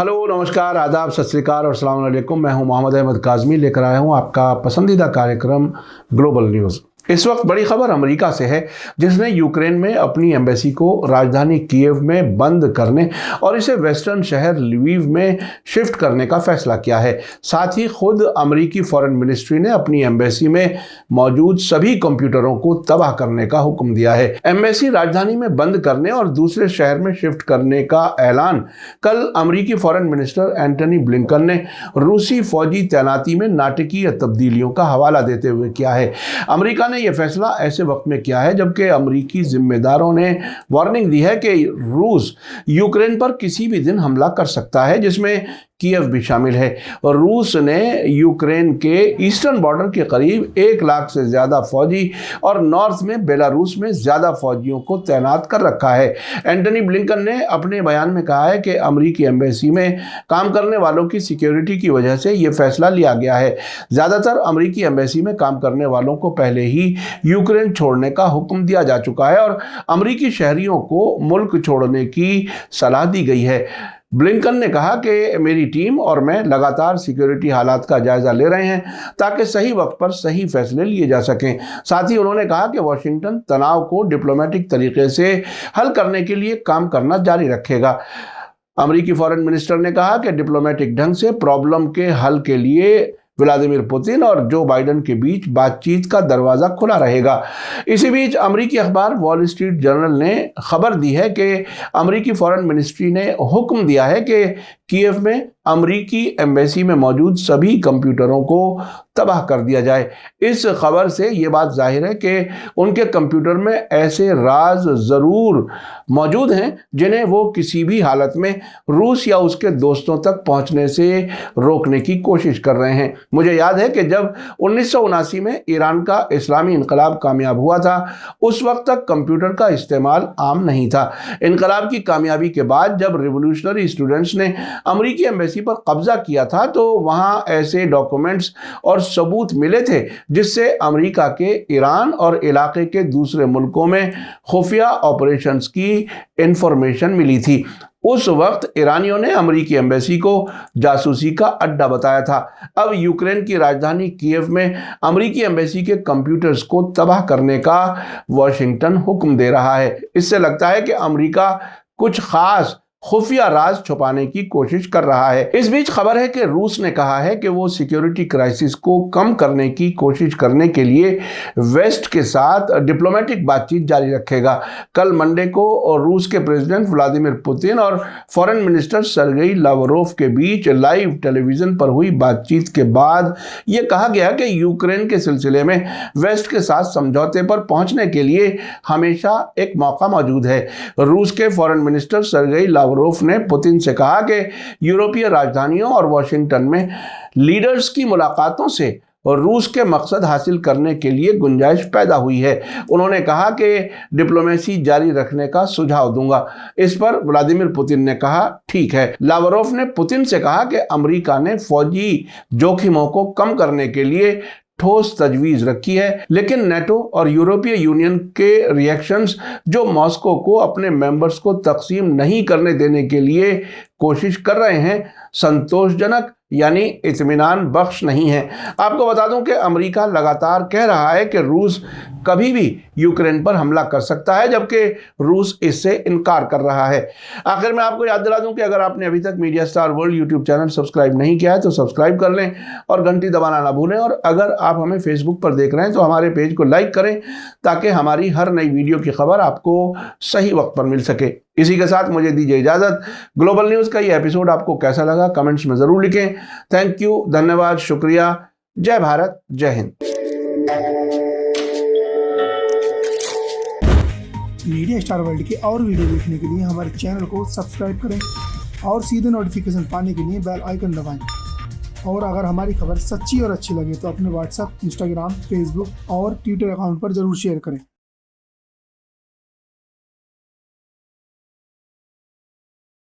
Hello, नमस्कार, आदाब, सत श्री अकाल और अस्सलाम वालेकुम। मैं हूं मोहम्मद अहमद काज़मी, लेकर आया हूं आपका पसंदीदा कार्यक्रम ग्लोबल न्यूज़। इस वक्त बड़ी खबर अमेरिका से है, जिसने यूक्रेन में अपनी एम्बेसी को राजधानी कीव में बंद करने और इसे वेस्टर्न शहर लवीव में शिफ्ट करने का फैसला किया है। साथ ही खुद अमेरिकी फॉरेन मिनिस्ट्री ने अपनी एम्बेसी में मौजूद सभी कंप्यूटरों को तबाह करने का हुक्म दिया है। एम्बेसी राजधानी में बंद करने और दूसरे शहर में शिफ्ट करने का ऐलान कल अमेरिकी फॉरेन मिनिस्टर एंटनी ब्लिंकन ने रूसी फौजी तैनाती में नाटकीय तब्दीलियों का हवाला देते हुए किया है। अमेरिका ने यह फैसला ऐसे वक्त में किया है जबकि अमेरिकी जिम्मेदारों ने वार्निंग दी है कि रूस यूक्रेन पर किसी भी दिन हमला कर सकता है, जिसमें कीव भी शामिल है। और रूस ने यूक्रेन के ईस्टर्न बॉर्डर के करीब 1 लाख से ज़्यादा फौजी और नॉर्थ में बेलारूस में ज़्यादा फौजियों को तैनात कर रखा है। एंटनी ब्लिंकन ने अपने बयान में कहा है कि अमेरिकी एम्बेसी में काम करने वालों की सिक्योरिटी की वजह से ये फैसला लिया गया है। ज़्यादातर अमेरिकी एम्बेसी में काम करने वालों को पहले ही यूक्रेन छोड़ने का हुक्म दिया जा चुका है और अमेरिकी शहरियों को मुल्क छोड़ने की सलाह दी गई है। ब्लिंकन ने कहा कि मेरी टीम और मैं लगातार सिक्योरिटी हालात का जायजा ले रहे हैं ताकि सही वक्त पर सही फैसले लिए जा सकें। साथ ही उन्होंने कहा कि वॉशिंगटन तनाव को डिप्लोमेटिक तरीके से हल करने के लिए काम करना जारी रखेगा। अमेरिकी फॉरेन मिनिस्टर ने कहा कि डिप्लोमेटिक ढंग से प्रॉब्लम के हल के लिए व्लादिमीर पुतिन और जो बाइडेन के बीच बातचीत का दरवाज़ा खुला रहेगा। इसी बीच अमेरिकी अखबार वॉल स्ट्रीट जर्नल ने खबर दी है कि अमेरिकी फॉरेन मिनिस्ट्री ने हुक्म दिया है कि कीव में अमेरिकी एम्बेसी में मौजूद सभी कंप्यूटरों को तबाह कर दिया जाए। इस खबर से ये बात जाहिर है कि उनके कंप्यूटर में ऐसे राज ज़रूर मौजूद हैं जिन्हें वो किसी भी हालत में रूस या उसके दोस्तों तक पहुंचने से रोकने की कोशिश कर रहे हैं। मुझे याद है कि जब 1979 में ईरान का इस्लामी इनकलाब कामयाब हुआ था, उस वक्त तक कंप्यूटर का इस्तेमाल आम नहीं था। इनकलाब की कामयाबी के बाद जब रिवोल्यूशनरी स्टूडेंट्स ने अमेरिकी एम्बेसी पर कब्जा किया था, तो वहां ऐसे डॉक्यूमेंट्स और सबूत मिले थे जिससे अमेरिका के ईरान और इलाके के दूसरे मुल्कों में खुफिया ऑपरेशंस की इंफॉर्मेशन मिली थी। उस वक्त ईरानियों ने अमेरिकी एम्बेसी को जासूसी का अड्डा बताया था। अब यूक्रेन की राजधानी कीव में अमेरिकी एम्बेसी के कंप्यूटर्स को तबाह करने का वॉशिंगटन हुक्म दे रहा है। इससे लगता है कि अमेरिका कुछ खास खुफिया राज छुपाने की कोशिश कर रहा है। इस बीच खबर है कि रूस ने कहा है कि वो सिक्योरिटी क्राइसिस को कम करने की कोशिश करने के लिए वेस्ट के साथ डिप्लोमेटिक बातचीत जारी रखेगा। कल मंडे को रूस के प्रेसिडेंट व्लादिमीर पुतिन और फॉरेन मिनिस्टर सर्गेई लावरोव के बीच लाइव टेलीविजन पर हुई बातचीत के बाद ये कहा गया कि यूक्रेन के सिलसिले में वेस्ट के साथ समझौते पर पहुंचने के लिए हमेशा एक मौका मौजूद है। रूस के फॉरेन मिनिस्टर सर्गेई लावरोव ने पुतिन से कहा कि यूरोपीय राजधानियों और वॉशिंगटन में लीडर्स की मुलाकातों से और रूस के मकसद हासिल करने के लिए गुंजाइश पैदा हुई है। उन्होंने कहा कि डिप्लोमेसी जारी रखने का सुझाव दूंगा। इस पर व्लादिमीर पुतिन ने कहा, ठीक है। लावरोव ने पुतिन से कहा कि अमेरिका ने फौजी जोखिमों को कम करने के लिए ठोस तजवीज़ रखी है, लेकिन नेटो और यूरोपीय यूनियन के रिएक्शंस जो मॉस्को को अपने मेंबर्स को तकसीम नहीं करने देने के लिए कोशिश कर रहे हैं, संतोषजनक यानी इत्मीनान बख्श नहीं है। आपको बता दूं कि अमेरिका लगातार कह रहा है कि रूस कभी भी यूक्रेन पर हमला कर सकता है, जबकि रूस इससे इनकार कर रहा है। आखिर में आपको याद दिला दूं कि अगर आपने अभी तक media star world YouTube channel subscribe नहीं किया है तो सब्सक्राइब कर लें और घंटी दबाना ना भूलें। और अगर आप हमें फेसबुक पर देख रहे हैं तो हमारे पेज को लाइक करें ताकि हमारी हर नई वीडियो की खबर आपको सही वक्त पर मिल सके। इसी के साथ मुझे दीजिए इजाज़त। ग्लोबल न्यूज़ का ये एपिसोड आपको कैसा लगा कमेंट्स में ज़रूर लिखें। थैंक यू, धन्यवाद, शुक्रिया। जय भारत, जय हिंद। मीडिया स्टार वर्ल्ड के और वीडियो देखने के लिए हमारे चैनल को सब्सक्राइब करें और सीधे नोटिफिकेशन पाने के लिए बेल आइकन दबाएं। और अगर हमारी खबर सच्ची और अच्छी लगे तो अपने व्हाट्सएप, इंस्टाग्राम, फेसबुक और ट्विटर अकाउंट पर ज़रूर शेयर करें।